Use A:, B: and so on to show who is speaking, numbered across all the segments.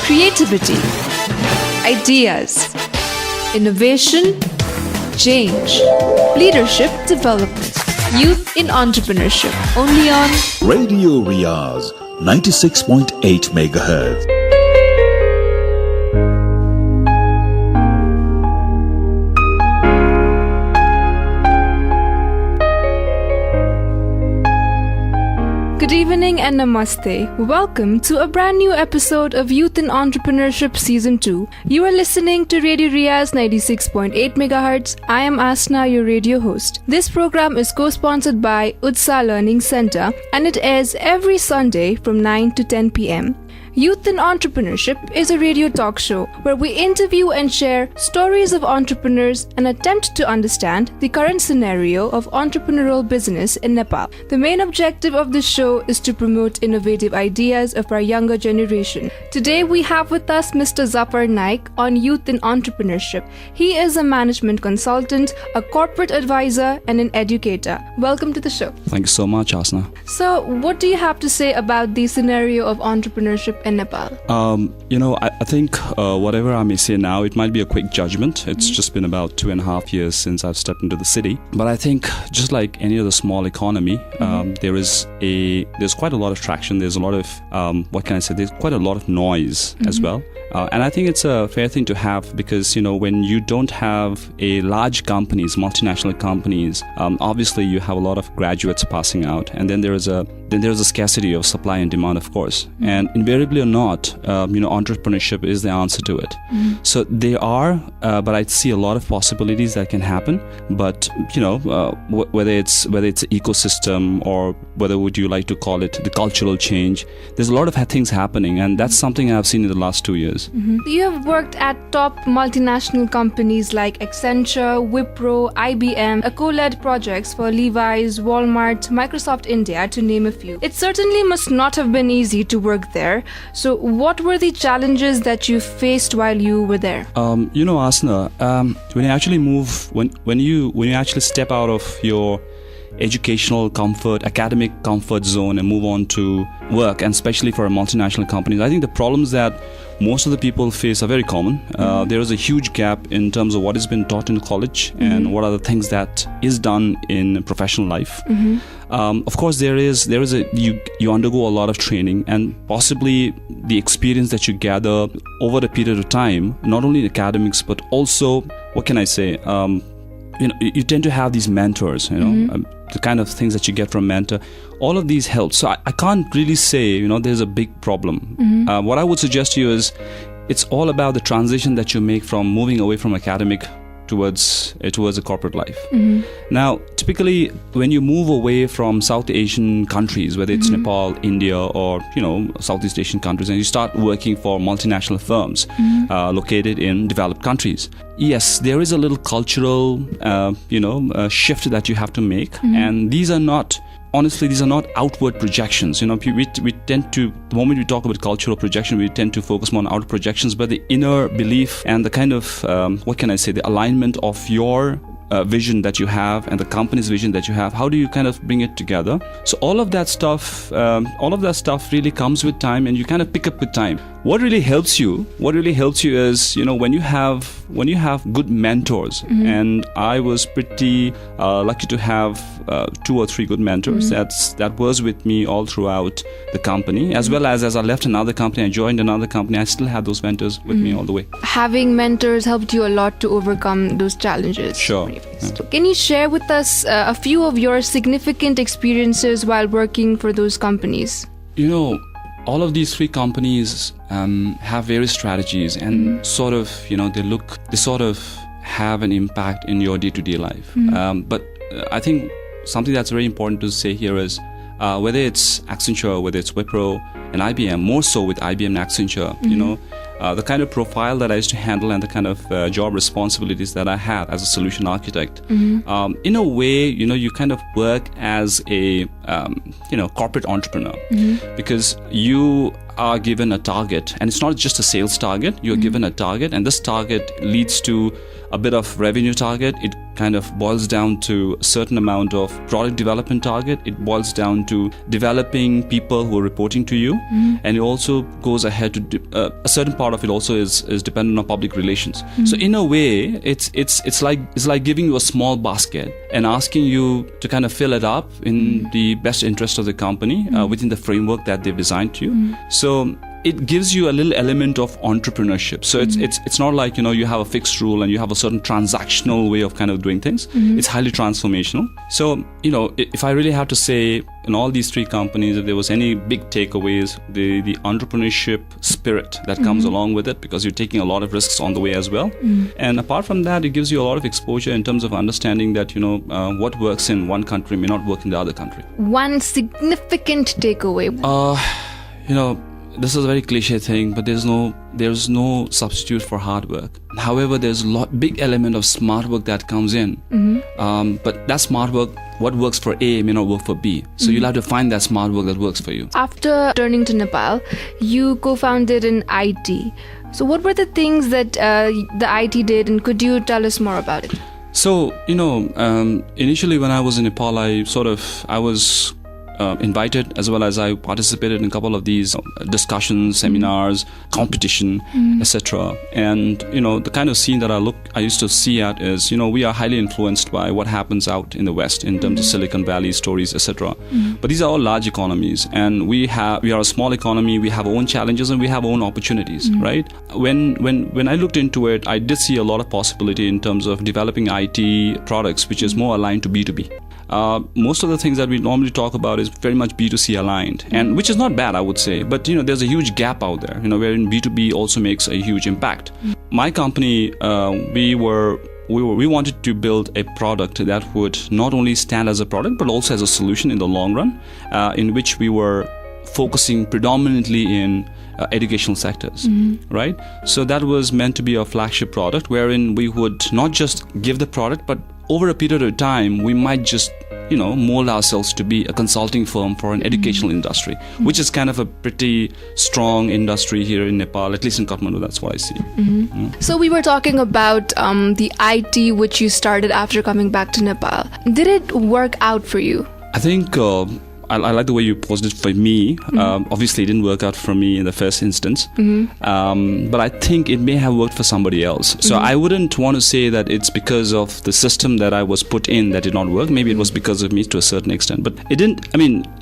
A: creativity, ideas, innovation, change, leadership development, youth in entrepreneurship. Only on
B: Radio Riyaz 96.8 MHz.
A: Good evening and namaste. Welcome to a brand new episode of Youth in Entrepreneurship Season 2. You are listening to Radio Riyaz 96.8 MHz. I am Asna, your radio host. This program is co-sponsored by Utsa Learning Center and it airs every Sunday from 9 to 10 p.m. Youth in Entrepreneurship is a radio talk show where we interview and share stories of entrepreneurs and attempt to understand the current scenario of entrepreneurial business in Nepal. The main objective of this show is to promote innovative ideas of our younger generation. Today we have with us Mr. Zaffar Naik on Youth in Entrepreneurship. He is a management consultant, a corporate advisor and an educator. Welcome to the show.
C: Thank you so much, Asna.
A: So what do you have to say about the scenario of entrepreneurship in Nepal?
C: I think whatever I may say now, it might be a quick judgment. It's just been about 2.5 years since I've stepped into the city. But I think just like any other small economy, there's quite a lot of traction. There's a lot of, there's quite a lot of noise as well. And I think it's a fair thing to have because, when you don't have a large companies, multinational companies, obviously you have a lot of graduates passing out. And then there is a scarcity of supply and demand, of course. And invariably or not, entrepreneurship is the answer to it. So they are, but I see a lot of possibilities that can happen. But, whether it's ecosystem or whether would you like to call it the cultural change, there's a lot of things happening. And that's something I've seen in the last 2 years.
A: You have worked at top multinational companies like Accenture, Wipro, IBM, co-led projects for Levi's, Wallmart, Microsoft India, to name a few. It certainly must not have been easy to work there. So what were the challenges that you faced while you were there?
C: Asna, when you actually move, when you actually step out of your educational comfort, academic comfort zone and move on to work, and especially for multinational companies, I think the problems that most of the people face are very common. There is a huge gap in terms of what has been taught in college and what are the things that is done in professional life. Of course, you undergo a lot of training and possibly the experience that you gather over a period of time, not only in academics but also, you tend to have these mentors, the kind of things that you get from mentor. All of these help. So I can't really say, there's a big problem. What I would suggest to you is it's all about the transition that you make from moving away from academic towards a corporate life. Now, typically, when you move away from South Asian countries, whether it's Nepal, India, or Southeast Asian countries, and you start working for multinational firms located in developed countries, yes, there is a little cultural, shift that you have to make, and these are not outward projections. We tend to, the moment we talk about cultural projection, we tend to focus more on outer projections, but the inner belief and the kind of, the alignment of your vision that you have and the company's vision that you have, how do you kind of bring it together? So all of that stuff really comes with time, and you kind of pick up with time. What really helps you is, when you have good mentors, and I was pretty lucky to have 2 or 3 good mentors. That was with me all throughout the company, as well as I left another company, I joined another company, I still had those mentors with me all the way.
A: Having mentors helped you a lot to overcome those challenges.
C: Sure.
A: Can you share with us a few of your significant experiences while working for those companies?
C: All of these 3 companies have various strategies and sort of, they sort of have an impact in your day-to-day life. But I think something that's very important to say here is whether it's Accenture, whether it's Wipro and IBM, more so with IBM and Accenture, the kind of profile that I used to handle and the kind of job responsibilities that I had as a solution architect. In a way, you kind of work as a corporate entrepreneur, because you are given a target, and it's not just a sales target. You're given a target, and this target leads to a bit of revenue target. It kind of boils down to a certain amount of product development target. It boils down to developing people who are reporting to you, and it also goes ahead to a certain part of it also is dependent on public relations. So in a way, it's like giving you a small basket and asking you to kind of fill it up in the best interest of the company within the framework that they've designed to you. So it gives you a little element of entrepreneurship. So it's not like, you have a fixed rule and you have a certain transactional way of kind of doing things. It's highly transformational. So, if I really have to say in all these three companies, if there was any big takeaways, the entrepreneurship spirit that comes along with it, because you're taking a lot of risks on the way as well. And apart from that, it gives you a lot of exposure in terms of understanding that, what works in one country may not work in the other country.
A: One significant takeaway.
C: This is a very cliche thing, but there's no substitute for hard work. However, there's a big element of smart work that comes in. But that smart work, what works for A may not work for B. So you'll have to find that smart work that works for you.
A: After turning to Nepal, you co-founded in IT. So what were the things that the IT did, and could you tell us more about it?
C: So, initially when I was in Nepal, I was invited, as well as I participated in a couple of these discussions, seminars, competition, etc. And the kind of scene that I used to see at is, we are highly influenced by what happens out in the West in terms of Silicon Valley stories, etc. But these are all large economies, and we are a small economy. We have our own challenges and we have our own opportunities, right? When I looked into it, I did see a lot of possibility in terms of developing IT products, which is more aligned to B2B. Most of the things that we normally talk about is very much B2C aligned, and which is not bad, I would say. But there's a huge gap out there, wherein B2B also makes a huge impact. My company, we wanted to build a product that would not only stand as a product, but also as a solution in the long run, in which we were focusing predominantly in educational sectors, right? So that was meant to be a flagship product, wherein we would not just give the product, but over a period of time, we might just, mold ourselves to be a consulting firm for an educational industry, which is kind of a pretty strong industry here in Nepal, at least in Kathmandu. That's what I see.
A: So we were talking about the IT which you started after coming back to Nepal. Did it work out for you?
C: I think I like the way you posed it for me. Obviously, it didn't work out for me in the first instance. But I think it may have worked for somebody else. So I wouldn't want to say that it's because of the system that I was put in that did not work. Maybe it was because of me to a certain extent. But it didn't.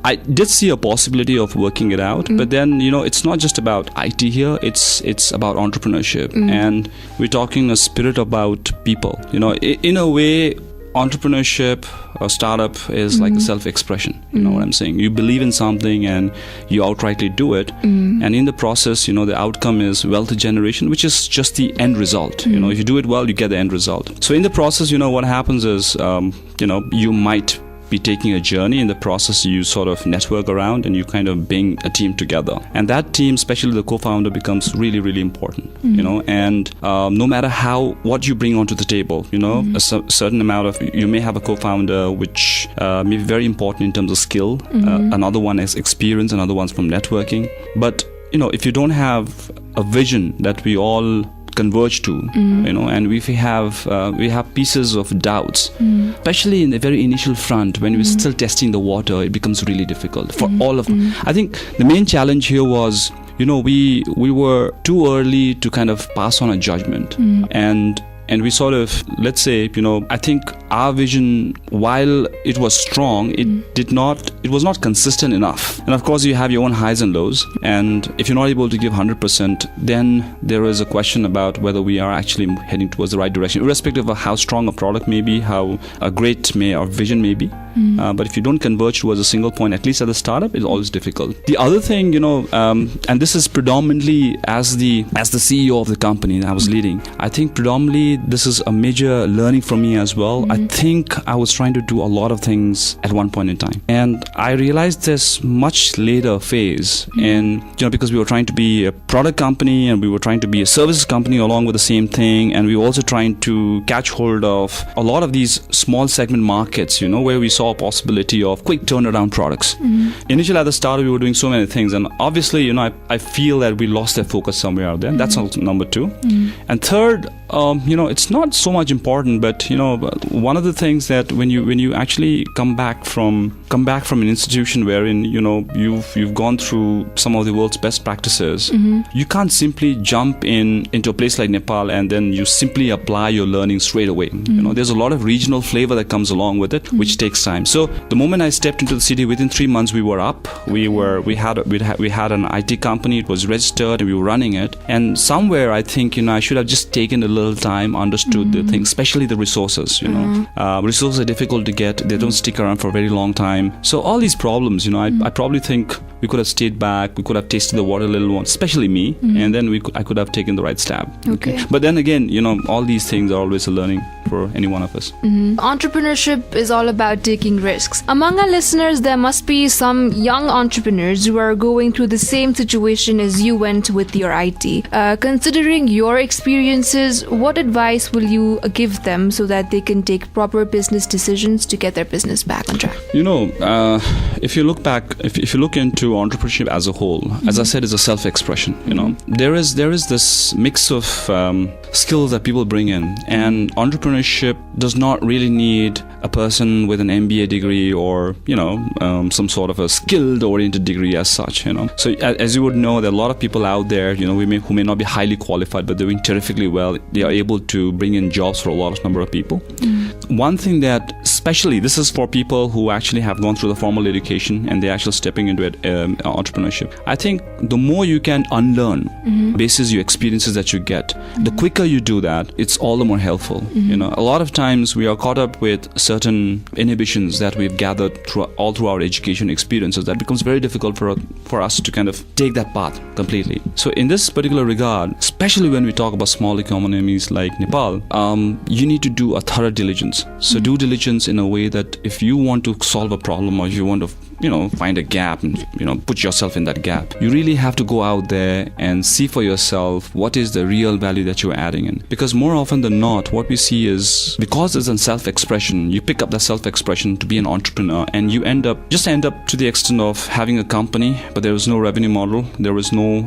C: I did see a possibility of working it out. But then, it's not just about IT here. It's about entrepreneurship. And we're talking a spirit about people. In a way, entrepreneurship or startup is like a self-expression. You know what I'm saying? You believe in something and you outrightly do it. And in the process, the outcome is wealth generation, which is just the end result. If you do it well, you get the end result. So in the process, what happens is, you might be taking a journey. In the process, you sort of network around and you kind of bring a team together. And that team, especially the co-founder, becomes really, really important, and no matter what you bring onto the table, a certain amount of, you may have a co-founder which may be very important in terms of skill. Another one is experience, another one's from networking. But, if you don't have a vision that we all converge to, and we have pieces of doubts, especially in the very initial front when we're still testing the water. It becomes really difficult for all of them. I think the main challenge here was, we were too early to kind of pass on a judgment, and we sort of, let's say, I think our vision, while it was strong, it was not consistent enough. And of course, you have your own highs and lows. And if you're not able to give 100%, then there is a question about whether we are actually heading towards the right direction, irrespective of how strong a product may be, how great our vision may be. But if you don't converge towards a single point, at least at the startup, it's always difficult. The other thing, and this is predominantly as the CEO of the company that I was leading, I think predominantly this is a major learning for me as well. I think I was trying to do a lot of things at one point in time. And I realized this much later phase. And, because we were trying to be a product company and we were trying to be a services company along with the same thing. And we were also trying to catch hold of a lot of these small segment markets, where we saw a possibility of quick turnaround products. Initially at the start, we were doing so many things. And obviously, I feel that we lost that focus somewhere out there. That's number two. And third, it's not so much important, but one of the things that when you actually come back from an institution wherein you've gone through some of the world's best practices, you can't simply jump into a place like Nepal and then you simply apply your learning straight away. There's a lot of regional flavor that comes along with it, which takes time. So the moment I stepped into the city, within 3 months we were up. We had an IT company. It was registered and we were running it. And somewhere I think I should have just taken a little time, understood the things, especially the resources. Resources are difficult to get. They don't stick around for a very long time. So all these problems, I probably think we could have stayed back. We could have tasted the water a little more, especially me, and then I could have taken the right stab.
A: Okay.
C: But then again, all these things are always a learning for any one of us.
A: Entrepreneurship is all about taking risks. Among our listeners, there must be some young entrepreneurs who are going through the same situation as you went with your IT. Considering your experiences, what advice will you give them so that they can take proper business decisions to get their business back on track?
C: If you look back, if you look into entrepreneurship as a whole, as I said, it's a self-expression. There is this mix of skills that people bring in, and entrepreneurship does not really need a person with an MBA degree or some sort of a skilled-oriented degree as such. So as you would know, there are a lot of people out there, who may not be highly qualified, but they're doing terrifically well. They are able to bring in jobs for a large number of people. One thing that, especially, this is for people who actually have gone through the formal education and they're actually stepping into entrepreneurship. I think the more you can unlearn basis your experiences that you get, the quicker you do that, it's all the more helpful. A lot of times we are caught up with certain inhibitions that we've gathered through our education experiences that becomes very difficult for us to kind of take that path completely. So in this particular regard, especially when we talk about small economies like Nepal, you need to do a thorough diligence. So due diligence in a way that if you want to solve a problem or if you want to find a gap and put yourself in that gap, you really have to go out there and see for yourself what is the real value that you're adding in. Because more often than not, what we see is, because it's a self-expression, you pick up that self-expression to be an entrepreneur, and you end up to the extent of having a company, but there is no revenue model, there is no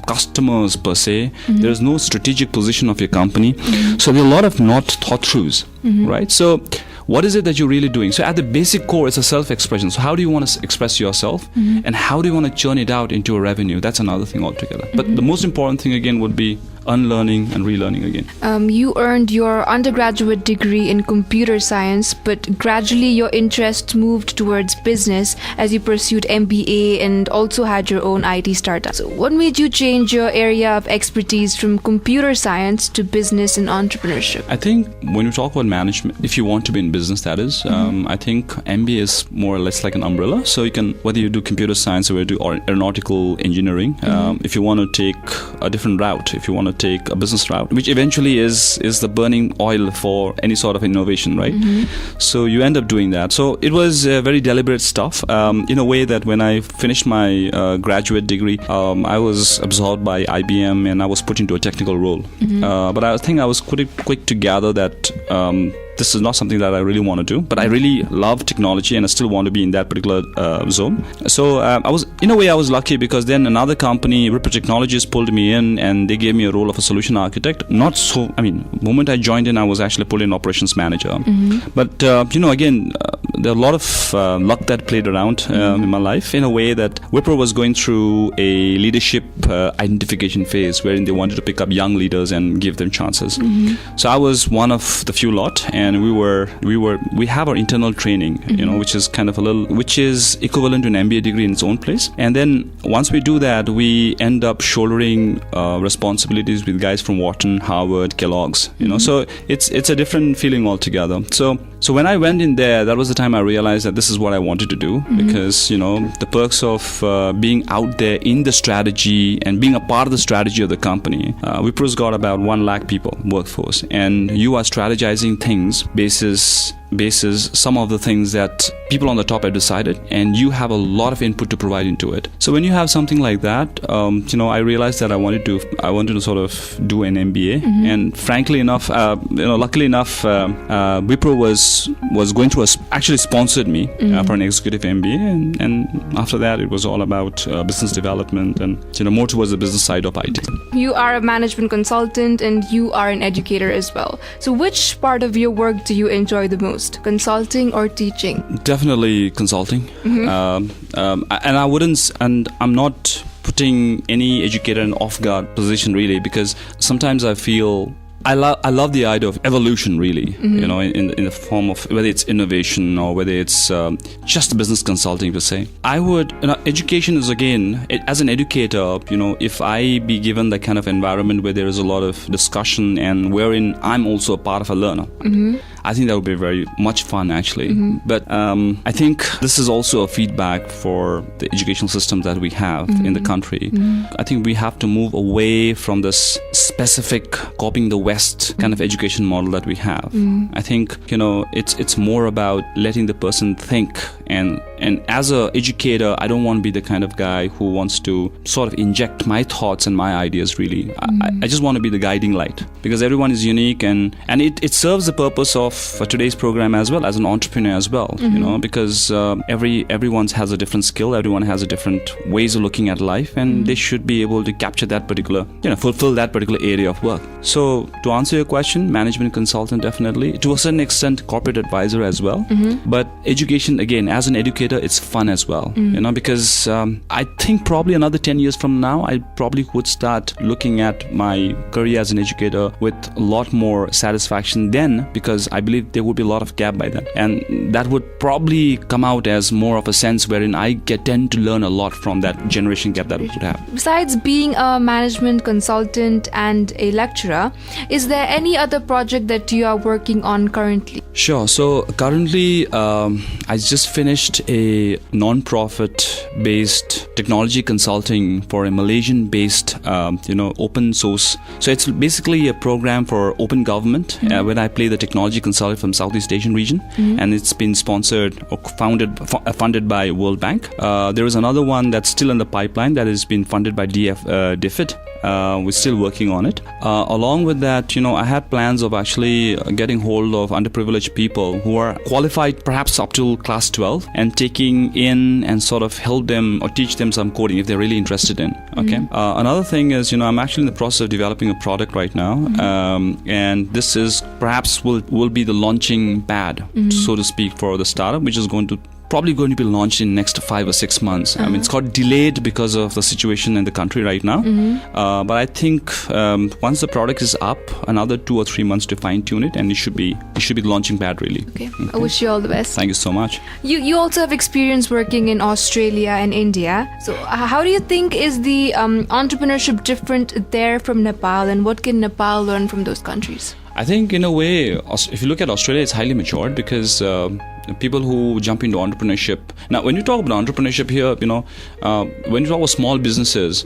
C: customers per se, there is no strategic position of your company. So there are a lot of not thought throughs, right? So what is it that you're really doing? So at the basic core, it's a self-expression. So how do you want to express yourself, and how do you want to churn it out into a revenue? That's another thing altogether. But the most important thing again would be unlearning and relearning again.
A: You earned your undergraduate degree in computer science, but gradually your interests moved towards business as you pursued MBA and also had your own IT startup. So what made you change your area of expertise from computer science to business and entrepreneurship?
C: I think when you talk about management, if you want to be in business, that is, I think MBA is more or less like an umbrella. So you can, whether you do computer science or you do aeronautical engineering, if you want to take a different route, if you want to take a business route, which eventually is the burning oil for any sort of innovation, right? So you end up doing that. So it was very deliberate stuff, in a way that when I finished my graduate degree, I was absorbed by IBM and I was put into a technical role. But I think I was quick to gather that this is not something that I really want to do, but I really love technology and I still want to be in that particular zone. So I was lucky, because then another company, Wipro Technologies, pulled me in and they gave me a role of a solution architect. The moment I joined in, I was actually pulled in operations manager. But again, there are a lot of luck that played around in my life, in a way that Wipro was going through a leadership identification phase wherein they wanted to pick up young leaders and give them chances. So I was one of the few lot, and we have our internal training, which is kind of which is equivalent to an MBA degree in its own place. And then once we do that, we end up shouldering responsibilities with guys from Wharton, Harvard, Kellogg's. So it's a different feeling altogether. So when I went in there, that was the time I realized that this is what I wanted to do, because the perks of being out there in the strategy and being a part of the strategy of the company. Wipro's got about 1 lakh people workforce, and you are strategizing things basis basis some of the things that people on the top have decided, and you have a lot of input to provide into it. So when you have something like that, I realized that I wanted to sort of do an MBA, and frankly enough, luckily enough, Wipro was going to actually sponsored me for an executive MBA, and after that it was all about business development and more towards the business side of IT.
A: You are a management consultant and you are an educator as well. So which part of your work do you enjoy the most, consulting or teaching?
C: Definitely consulting. And I'm not putting any educator in off-guard position really, because sometimes I feel I love the idea of evolution really, in the form of whether it's innovation or whether it's just business consulting per se. I would, education is again, as an educator, if I be given that kind of environment where there is a lot of discussion and wherein I'm also a part of a learner, I think that would be very much fun actually. But I think this is also a feedback for the educational system that we have in the country. I think we have to move away from this specific copying the West kind of education model that we have. I think it's more about letting the person think, and as a educator, I don't want to be the kind of guy who wants to sort of inject my thoughts and my ideas really. I just want to be the guiding light, because everyone is unique, and it serves the purpose of today's program as well, as an entrepreneur as well, because everyone has a different skill, everyone has a different ways of looking at life, and they should be able to capture that particular, fulfill that particular area of work. So to answer your question, management consultant definitely, to a certain extent corporate advisor as well, but education again, as an educator, it's fun as well, because I think probably another 10 years from now, I probably would start looking at my career as an educator with a lot more satisfaction then, because I believe there would be a lot of gap by then, and that would probably come out as more of a sense wherein I tend to learn a lot from that generation gap that we would have.
A: Besides being a management consultant and a lecturer, is there any other project that you are working on currently?
C: Sure. So currently, I just finished a non-profit based technology consulting for a Malaysian based, open source. So it's basically a program for open government where I play the technology consultant from Southeast Asian region, and it's been sponsored or funded by World Bank. There is another one that's still in the pipeline that has been funded by DFID. We're still working on it. Along with that, I had plans of actually getting hold of underprivileged people who are qualified perhaps up till class 12 and taking in and sort of help them or teach them some coding if they're really interested in. Okay. Another thing is, I'm actually in the process of developing a product right now, and this is perhaps will be the launching pad, so to speak, for the startup, which is probably going to be launched in next 5 or 6 months. I mean, it's got delayed because of the situation in the country right now. But I think once the product is up, another 2 or 3 months to fine tune it, and it should be the launching pad really.
A: Okay. I wish you all the best.
C: Thank you so much.
A: You also have experience working in Australia and India. So how do you think is the entrepreneurship different there from Nepal, and what can Nepal learn from those countries?
C: I think in a way, if you look at Australia, it's highly matured because people who jump into entrepreneurship. Now, when you talk about entrepreneurship here, when you talk about small businesses,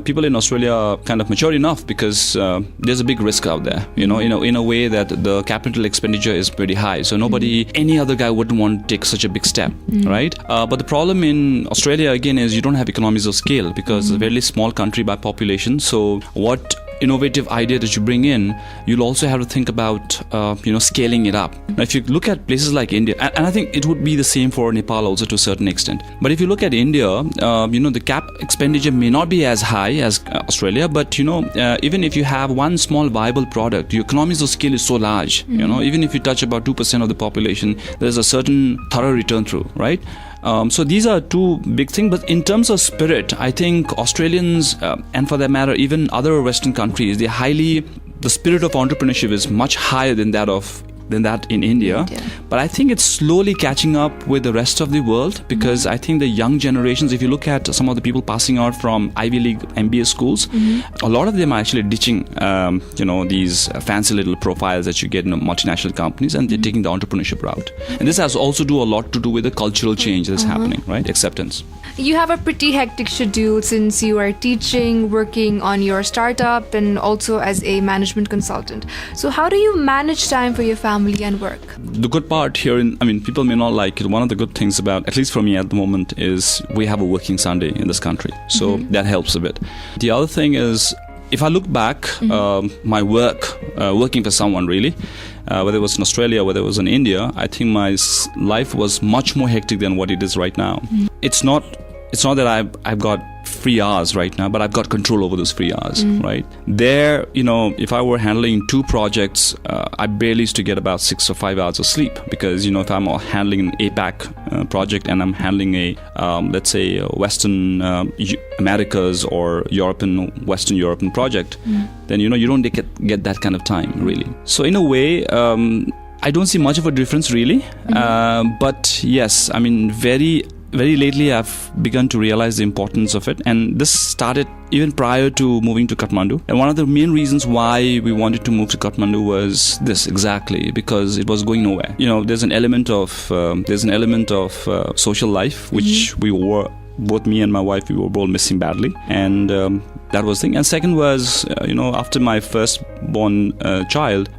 C: people in Australia are kind of mature enough because there's a big risk out there, in a way that the capital expenditure is pretty high. So any other guy wouldn't want to take such a big step, right? But the problem in Australia, again, is you don't have economies of scale because it's a very small country by population. So what innovative idea that you bring in, you'll also have to think about scaling it up. Now, if you look at places like India, and I think it would be the same for Nepal also to a certain extent, but if you look at India, the cap expenditure may not be as high as Australia, but even if you have one small viable product, your economies of scale is so large. Even if you touch about 2% of the population, there's a certain thorough return through, right? So these are two big things. But in terms of spirit, I think Australians, and for that matter, even other Western countries, the spirit of entrepreneurship is much higher than that in India. But I think it's slowly catching up with the rest of the world, because I think the young generations, if you look at some of the people passing out from Ivy League MBA schools, a lot of them are actually ditching these fancy little profiles that you get in multinational companies, and they're taking the entrepreneurship route. And this has also a lot to do with the cultural change that's happening, right? Acceptance.
A: You have a pretty hectic schedule since you are teaching, working on your startup, and also as a management consultant. So how do you manage time for your family family and work?
C: The good part here, people may not like it. One of the good things about, at least for me at the moment, is we have a working Sunday in this country. So that helps a bit. The other thing is, if I look back, my working for someone really, whether it was in Australia, whether it was in India, I think my life was much more hectic than what it is right now. It's not that I've got free hours right now, but I've got control over those free hours, right? There, if I were handling 2 projects, I barely used to get about 6 or 5 hours of sleep because, if I'm handling an APAC project and I'm handling a, let's say, Western Americas or Western European project, then, you don't get that kind of time, really. So in a way, I don't see much of a difference, really. But yes, very lately I've begun to realize the importance of it, and this started even prior to moving to Kathmandu. And one of the main reasons why we wanted to move to Kathmandu was this exactly, because it was going nowhere. There's an element of social life which both me and my wife, we were both missing badly, and that was the thing. And second was, after my firstborn child,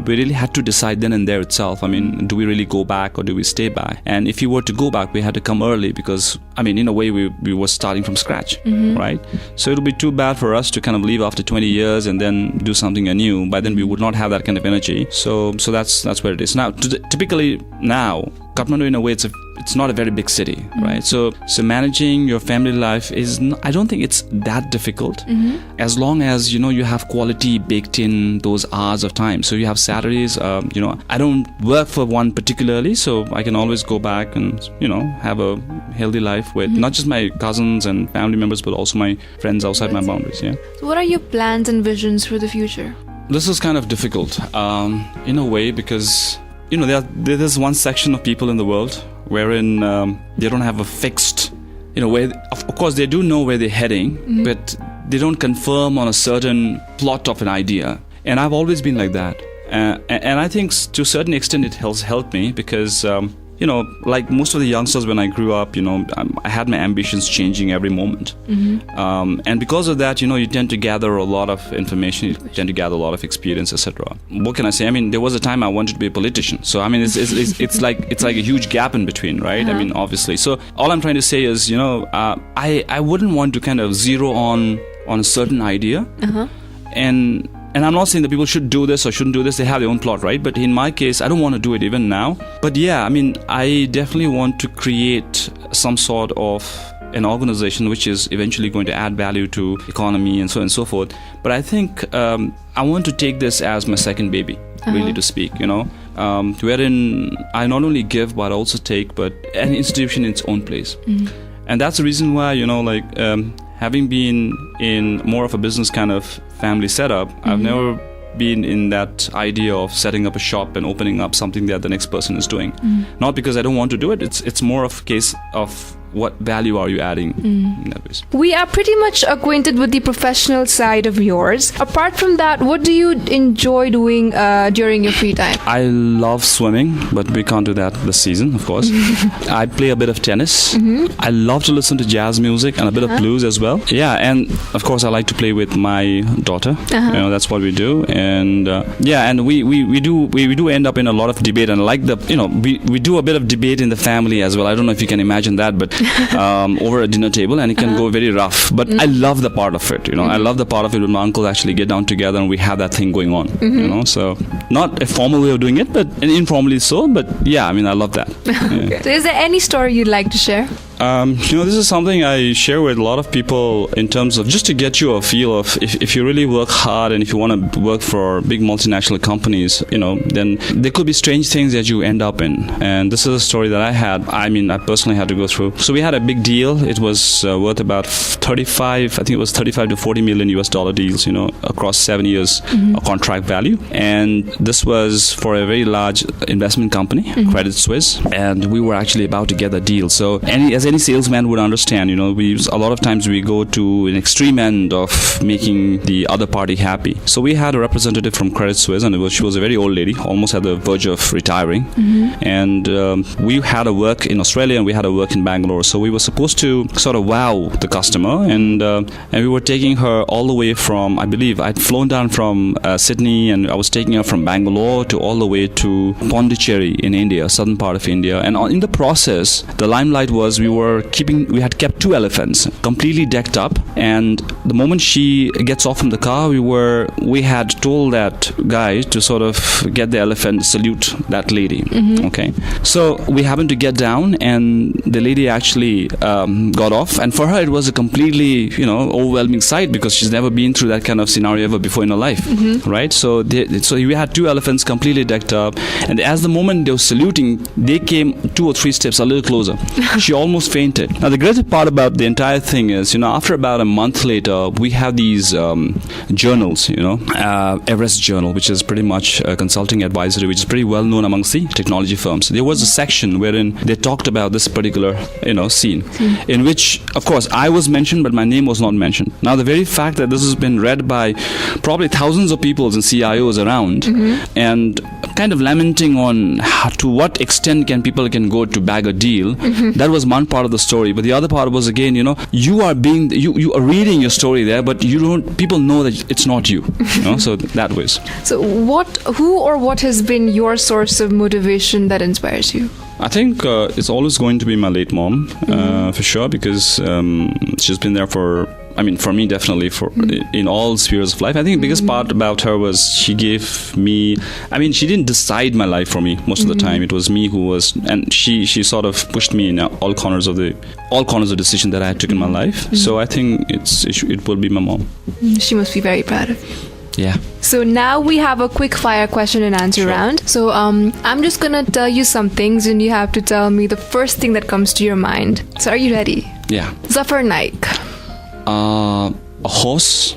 C: we really had to decide then and there itself. Do we really go back or do we stay back? And if you were to go back, we had to come early because, in a way, we were starting from scratch, right? So it would be too bad for us to kind of leave after 20 years and then do something anew. By then, we would not have that kind of energy. So that's where it is now. Typically now, Kathmandu, in a way, it's not a very big city, right? So managing your family life I don't think it's that difficult, as long as you have quality baked in those hours of time. So you have Saturdays. I don't work for one particularly, so I can always go back and have a healthy life with not just my cousins and family members, but also my friends outside my boundaries. Yeah.
A: So what are your plans and visions for the future? This
C: is kind of difficult, in a way, because there's one section of people in the world wherein they don't have a fixed, where, of course they do know where they're heading, but they don't confirm on a certain plot of an idea. And I've always been like that. And I think to a certain extent it has helped me because, like most of the youngsters when I grew up, I had my ambitions changing every moment. And because of that, you tend to gather a lot of information, you tend to gather a lot of experience, etc. What can I say? There was a time I wanted to be a politician. So, it's like a huge gap in between, right? Obviously. So all I'm trying to say is, I wouldn't want to kind of zero on a certain idea. And I'm not saying that people should do this or shouldn't do this. They have their own plot, right? But in my case, I don't want to do it even now. But yeah, I definitely want to create some sort of an organization which is eventually going to add value to economy and so on and so forth. But I think I want to take this as my second baby, really, to speak, wherein I not only give but also take, but an institution in its own place. And that's the reason why, having been in more of a business kind of family setup, I've never been in that idea of setting up a shop and opening up something that the next person is doing. Not because I don't want to do it. It's more of a case of what value are you adding in that ways.
A: We are pretty much acquainted with the professional side of yours. Apart from that, what do you enjoy doing during your free time?
C: I love swimming, but we can't do that this season, of course. I play a bit of tennis. I love to listen to jazz music and a bit of blues as well. Yeah, and of course I like to play with my daughter. That's what we do. And and we do end up in a lot of debate, and like we do a bit of debate in the family as well. I don't know if you can imagine that, but over a dinner table, and it can go very rough. But I love the part of it, I love the part of it when my uncle actually get down together and we have that thing going on, so not a formal way of doing it, but informally so. But yeah, I love that.
A: Okay. So is there any story you'd like to share?
C: This is something I share with a lot of people in terms of just to get you a feel of if you really work hard and if you want to work for big multinational companies, then there could be strange things that you end up in. And this is a story that I had. I personally had to go through. So we had a big deal. It was worth about 35 to $40 million US deals, across 7 years of contract value. And this was for a very large investment company, Credit Suisse. And we were actually about to get the deal. So as any salesman would understand, a lot of times we go to an extreme end of making the other party happy. So we had a representative from Credit Suisse, and she was a very old lady, almost at the verge of retiring. And we had a work in Australia and we had a work in Bangalore. So we were supposed to sort of wow the customer, and we were taking her all the way from, I believe, I'd flown down from Sydney, and I was taking her from Bangalore to all the way to Pondicherry in India, southern part of India. And in the process, the limelight was we had kept 2 elephants completely decked up, and the moment she gets off from the car, we had told that guy to sort of get the elephant, salute that lady. Okay, so we happened to get down, and the lady actually got off, and for her it was a completely overwhelming sight, because she's never been through that kind of scenario ever before in her life, right? So we had 2 elephants completely decked up, and as the moment they were saluting, they came 2 or 3 steps a little closer. She almost fainted. Now the greatest part about the entire thing is, after about a month later, we have these journals, Everest Journal, which is pretty much a consulting advisory, which is pretty well known amongst the technology firms. There was a section wherein they talked about this particular, scene, in which, of course, I was mentioned, but my name was not mentioned. Now, the very fact that this has been read by probably thousands of people and CIOs around, and kind of lamenting on to what extent people can go to bag a deal, that was one part of the story. But the other part was, again, you are reading your story there, but people know that it's not you. So that was.
A: So who or what has been your source of motivation that inspires you?
C: I think it's always going to be my late mom, for sure, because she's been there for me, definitely, in all spheres of life. I think the biggest part about her was she gave me, she didn't decide my life for me most of the time. It was me who was, and she sort of pushed me in all corners of decision that I took in my life. So I think it will be my mom.
A: She must be very proud of you.
C: Yeah.
A: So now we have a quick fire question and answer round. So I'm just gonna tell you some things, and you have to tell me the first thing that comes to your mind. So are you ready?
C: Yeah.
A: Zaffar Naik.
C: A horse.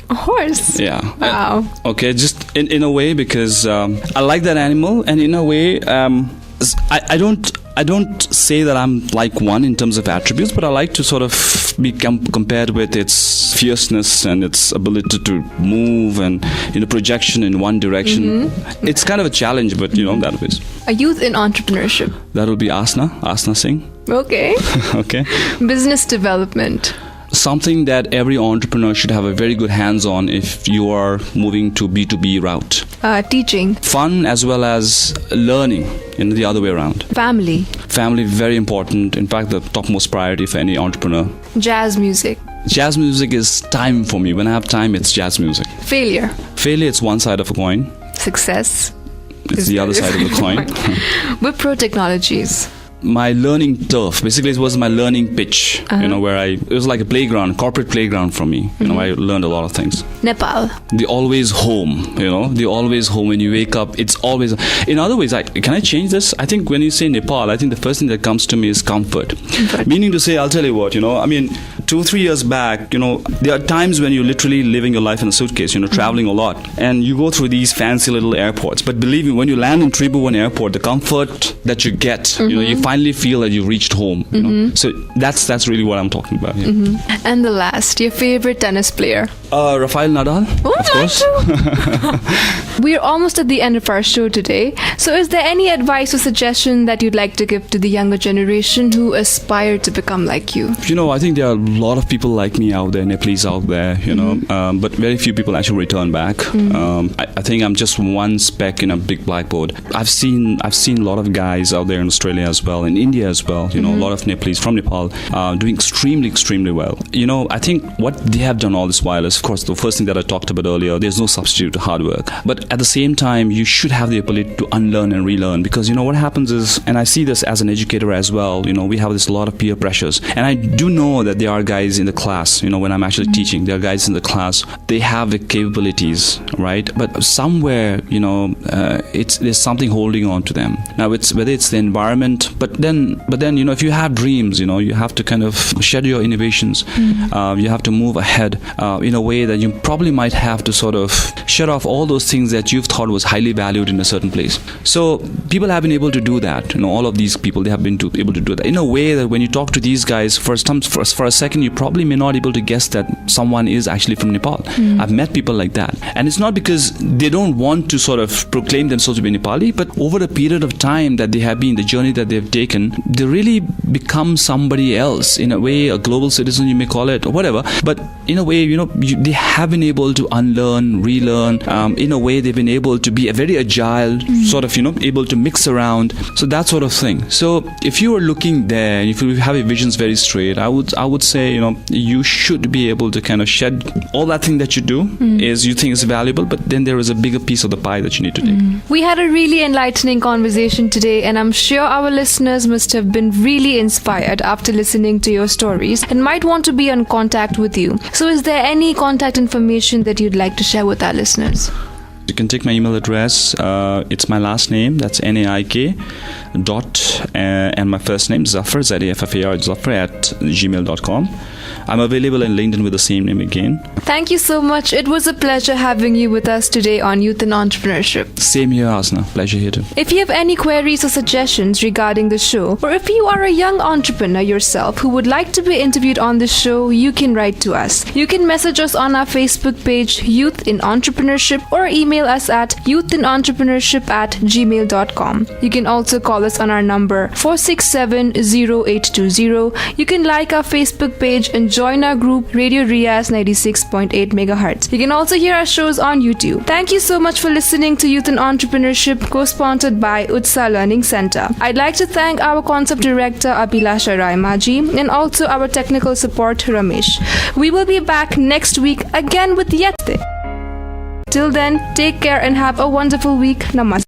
A: A horse?
C: Yeah.
A: Wow.
C: Okay, just in a way, because I like that animal, and in a way, I don't say that I'm like one in terms of attributes, but I like to sort of be compared with its fierceness and its ability to move and projection in one direction. It's kind of a challenge, but that is.
A: A youth in entrepreneurship.
C: That will be Asna Singh.
A: Okay.
C: Okay.
A: Business development.
C: Something that every entrepreneur should have a very good hands on if you are moving to B2B route.
A: Teaching.
C: Fun as well as learning, the other way around.
A: Family.
C: Family, very important. In fact, the topmost priority for any entrepreneur.
A: Jazz music.
C: Jazz music is time for me. When I have time, it's jazz music.
A: Failure.
C: Failure, it's one side of a coin.
A: Success.
C: It's the other side of the coin.
A: Wipro Technologies.
C: My learning turf. Basically, it was my learning pitch, where it was like a playground, corporate playground for me. I learned a lot of things.
A: Nepal.
C: The always home, the always home. When you wake up, it's always. In other ways, can I change this? I think when you say Nepal, I think the first thing that comes to me is comfort. Meaning to say, I'll tell you what, 2-3 years back, there are times when you're literally living your life in a suitcase, traveling a lot, and you go through these fancy little airports. But believe me, when you land in Tribhuvan Airport, the comfort that you get, you finally feel that you reached home. So that's really what I'm talking about. Yeah.
A: And the last, your favorite tennis player?
C: Rafael Nadal, of course.
A: We're almost at the end of our show today. So is there any advice or suggestion that you'd like to give to the younger generation who aspire to become like you?
C: I think there are a lot of people like me out there, Nepalese out there, but very few people actually return back. I think I'm just one speck in a big blackboard. I've seen a lot of guys out there in Australia as well, in India as well, a lot of Nepalese from Nepal doing extremely, extremely well. I think what they have done all this while is, of course, the first thing that I talked about earlier, there's no substitute to hard work. But at the same time, you should have the ability to unlearn and relearn, because what happens is, and I see this as an educator as well, we have this lot of peer pressures. And I do know that there are guys in the class, when I'm actually teaching, there are guys in the class, they have the capabilities, right? But somewhere, there's something holding on to them. Now, whether it's the environment, but then, if you have dreams, you have to kind of shed your innovations. You have to move ahead in a way that you probably might have to sort of shut off all those things that you've thought was highly valued in a certain place. So people have been able to do that. All of these people, they have been able to do that in a way that when you talk to these guys, for a second, you probably may not be able to guess that someone is actually from Nepal. I've met people like that. And it's not because they don't want to sort of proclaim themselves to be Nepali, but over a period of time that they have been, the journey that they've taken, they really become somebody else, in a way, a global citizen, you may call it, or whatever. But in a way, they have been able to unlearn, relearn. In a way, they've been able to be a very agile, sort of, able to mix around. So that sort of thing. So if you are looking there, and if you have your visions very straight, I would say, you should be able to kind of shed all that thing that you do is you think is valuable, but then there is a bigger piece of the pie that you need to take.
A: We had a really enlightening conversation today, and I'm sure our listeners must have been really inspired after listening to your stories and might want to be in contact with you. So is there any contact information that you'd like to share with our listeners?
C: You can take my email address. It's my last name. That's Naik and my first name, Zaffar, Zaffar, Zaffar at gmail.com. I'm available in LinkedIn with the same name again.
A: Thank you so much. It was a pleasure having you with us today on Youth in Entrepreneurship.
C: Same here, Asna. Pleasure here too.
A: If you have any queries or suggestions regarding the show, or if you are a young entrepreneur yourself who would like to be interviewed on the show, you can write to us. You can message us on our Facebook page, Youth in Entrepreneurship, or email us at youthinentrepreneurship@gmail.com. You can also call us on our number 467-0820. You can like our Facebook page and join our group Radio Riyaz 96.8 MHz. You can also hear our shows on YouTube. Thank you so much for listening to Youth in Entrepreneurship, co-sponsored by Utsa Learning Center. I'd like to thank our concept director Abhilasha Rayamajhi and also our technical support Ramesh. We will be back next week again with Yet. Till then, take care and have a wonderful week. Namaste.